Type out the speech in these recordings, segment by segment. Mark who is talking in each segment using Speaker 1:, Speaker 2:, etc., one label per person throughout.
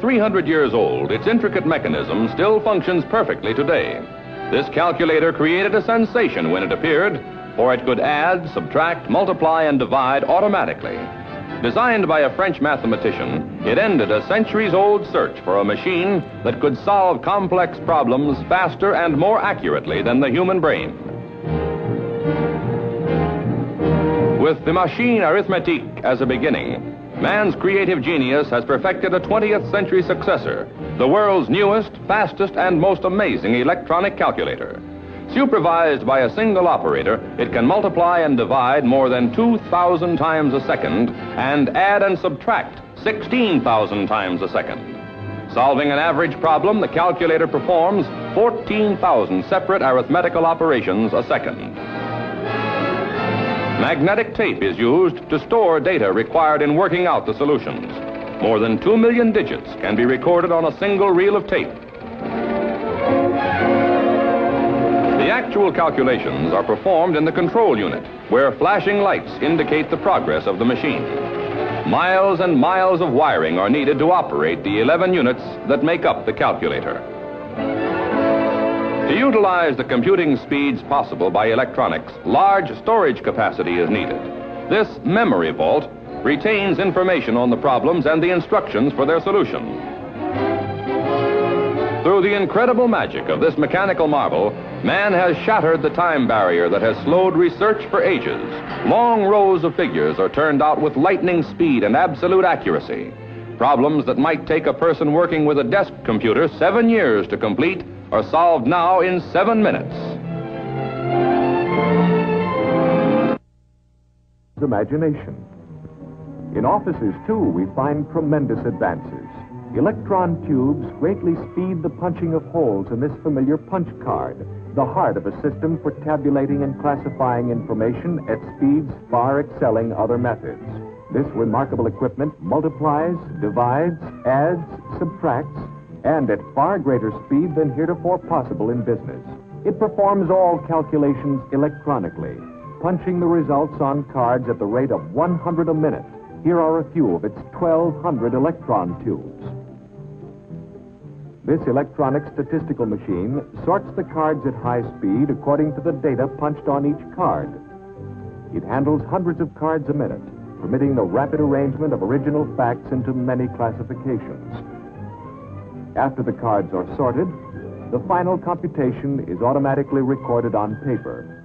Speaker 1: 300 years old, its intricate mechanism still functions perfectly today. This calculator created a sensation when it appeared, for it could add, subtract, multiply, and divide automatically. Designed by a French mathematician, it ended a centuries-old search for a machine that could solve complex problems faster and more accurately than the human brain. With the machine arithmetique as a beginning, man's creative genius has perfected a 20th century successor, the world's newest, fastest, and most amazing electronic calculator. Supervised by a single operator, it can multiply and divide more than 2,000 times a second and add and subtract 16,000 times a second. Solving an average problem, the calculator performs 14,000 separate arithmetical operations a second. Magnetic tape is used to store data required in working out the solutions. More than 2 million digits can be recorded on a single reel of tape. The actual calculations are performed in the control unit, where flashing lights indicate the progress of the machine. Miles and miles of wiring are needed to operate the 11 units that make up the calculator. To utilize the computing speeds possible by electronics, large storage capacity is needed. This memory vault retains information on the problems and the instructions for their solution. Through the incredible magic of this mechanical marvel, man has shattered the time barrier that has slowed research for ages. Long rows of figures are turned out with lightning speed and absolute accuracy. Problems that might take a person working with a desk computer 7 years to complete are solved now in 7 minutes.
Speaker 2: Imagination. In offices, too, we find tremendous advances. Electron tubes greatly speed the punching of holes in this familiar punch card, the heart of a system for tabulating and classifying information at speeds far excelling other methods. This remarkable equipment multiplies, divides, adds, subtracts, and at far greater speed than heretofore possible in business. It performs all calculations electronically, punching the results on cards at the rate of 100 a minute. Here are a few of its 1,200 electron tubes. This electronic statistical machine sorts the cards at high speed according to the data punched on each card. It handles hundreds of cards a minute, permitting the rapid arrangement of original facts into many classifications. After the cards are sorted, the final computation is automatically recorded on paper.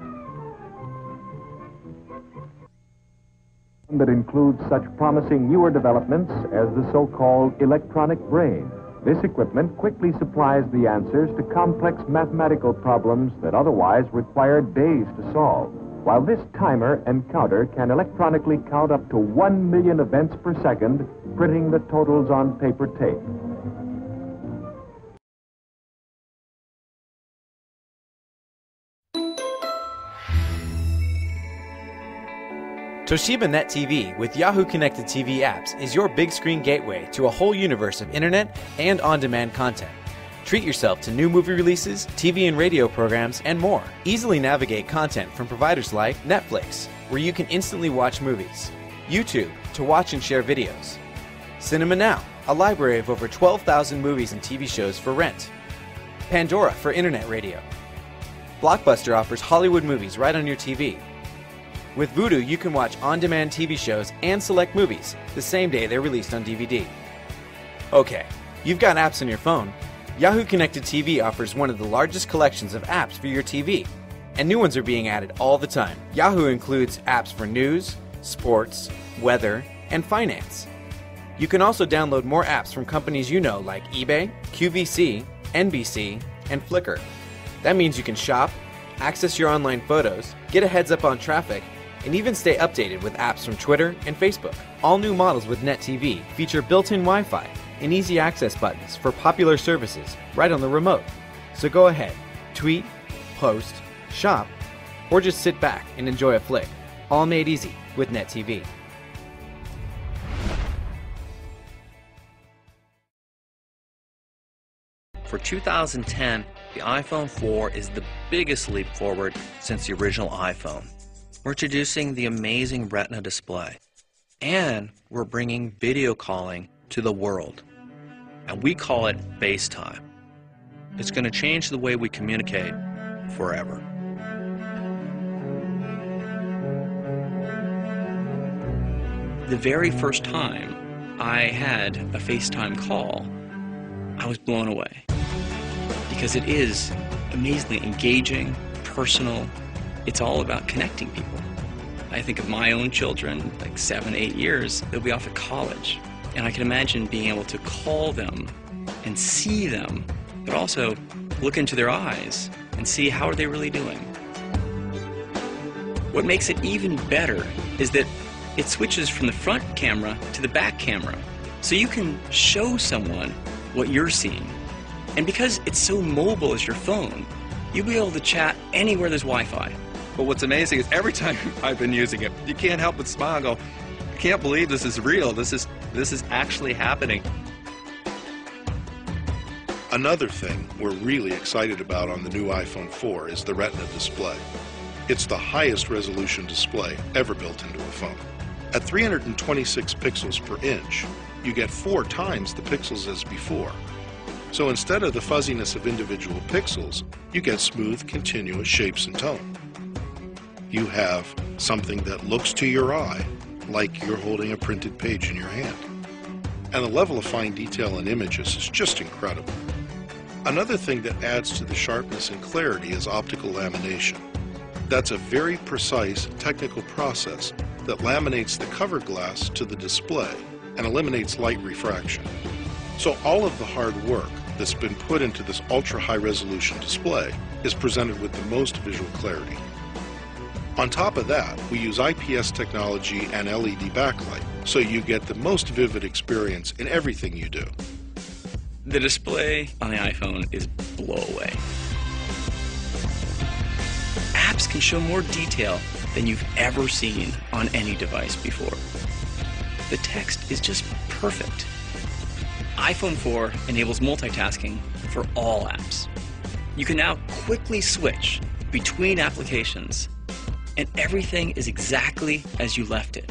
Speaker 2: That includes such promising newer developments as the so-called electronic brain. This equipment quickly supplies the answers to complex mathematical problems that otherwise require days to solve, while this timer and counter can electronically count up to 1 million events per second, printing the totals on paper tape.
Speaker 3: Toshiba Net TV with Yahoo Connected TV apps is your big screen gateway to a whole universe of internet and on-demand content. Treat yourself to new movie releases, TV and radio programs, and more. Easily navigate content from providers like Netflix, where you can instantly watch movies, YouTube, to watch and share videos, Cinema Now, a library of over 12,000 movies and TV shows for rent, Pandora for internet radio. Blockbuster offers Hollywood movies right on your TV. With Vudu, you can watch on-demand TV shows and select movies the same day they're released on DVD. Okay, you've got apps on your phone. Yahoo Connected TV offers one of the largest collections of apps for your TV, and new ones are being added all the time. Yahoo includes apps for news, sports, weather, and finance. You can also download more apps from companies you know like eBay, QVC, NBC, and Flickr. That means you can shop, access your online photos, get a heads up on traffic, and even stay updated with apps from Twitter and Facebook. All new models with Net TV feature built-in Wi-Fi and easy access buttons for popular services right on the remote. So go ahead, tweet, post, shop, or just sit back and enjoy a flick. All made easy with Net TV.
Speaker 4: For 2010, the iPhone 4 is the biggest leap forward since the original iPhone. We're introducing the amazing Retina display, and we're bringing video calling to the world. and we call it FaceTime. It's going to change the way we communicate forever. The very first time I had a FaceTime call, I was blown away because it is amazingly engaging, personal. It's all about connecting people. I think of my own children, like 7, 8 years, they'll be off at college. And I can imagine being able to call them and see them, but also look into their eyes and see how are they really doing. What makes it even better is that it switches from the front camera to the back camera. So you can show someone what you're seeing. And because it's so mobile as your phone, you'll be able to chat anywhere there's Wi-Fi.
Speaker 5: But what's amazing is every time I've been using it, you can't help but smile and go, I can't believe this is real. This is actually happening.
Speaker 6: Another thing we're really excited about on the new iPhone 4 is the Retina display. It's the highest resolution display ever built into a phone. At 326 pixels per inch, you get 4 times the pixels as before. So instead of the fuzziness of individual pixels, you get smooth, continuous shapes and tone. You have something that looks to your eye like you're holding a printed page in your hand. And the level of fine detail in images is just incredible. Another thing that adds to the sharpness and clarity is optical lamination. That's a very precise technical process that laminates the cover glass to the display and eliminates light refraction. So all of the hard work that's been put into this ultra-high resolution display is presented with the most visual clarity. On top of that, we use IPS technology and LED backlight, so you get the most vivid experience in everything you do.
Speaker 4: The display on the iPhone is blow away. Apps can show more detail than you've ever seen on any device before. The text is just perfect. iPhone 4 enables multitasking for all apps. You can now quickly switch between applications, and everything is exactly as you left it.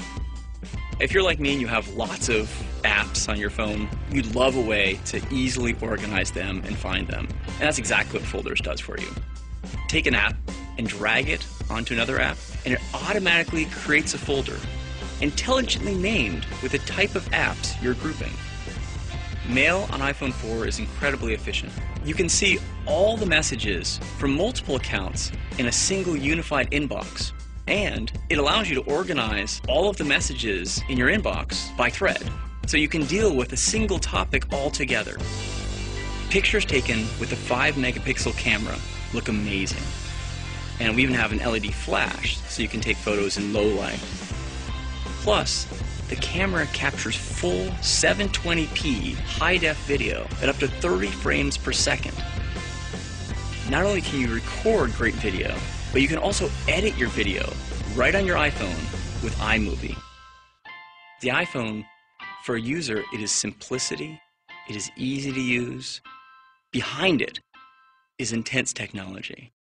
Speaker 4: If you're like me and you have lots of apps on your phone, you'd love a way to easily organize them and find them. And that's exactly what Folders does for you. Take an app and drag it onto another app, and it automatically creates a folder, intelligently named with the type of apps you're grouping. Mail on iPhone 4 is incredibly efficient. You can see all the messages from multiple accounts in a single unified inbox. And it allows you to organize all of the messages in your inbox by thread, so you can deal with a single topic altogether. Pictures taken with a 5-megapixel camera look amazing. And we even have an LED flash, so you can take photos in low light. Plus, the camera captures full 720p high-def video at up to 30 frames per second. Not only can you record great video, but you can also edit your video right on your iPhone with iMovie. The iPhone, for a user, it is simplicity, it is easy to use. Behind it is intense technology.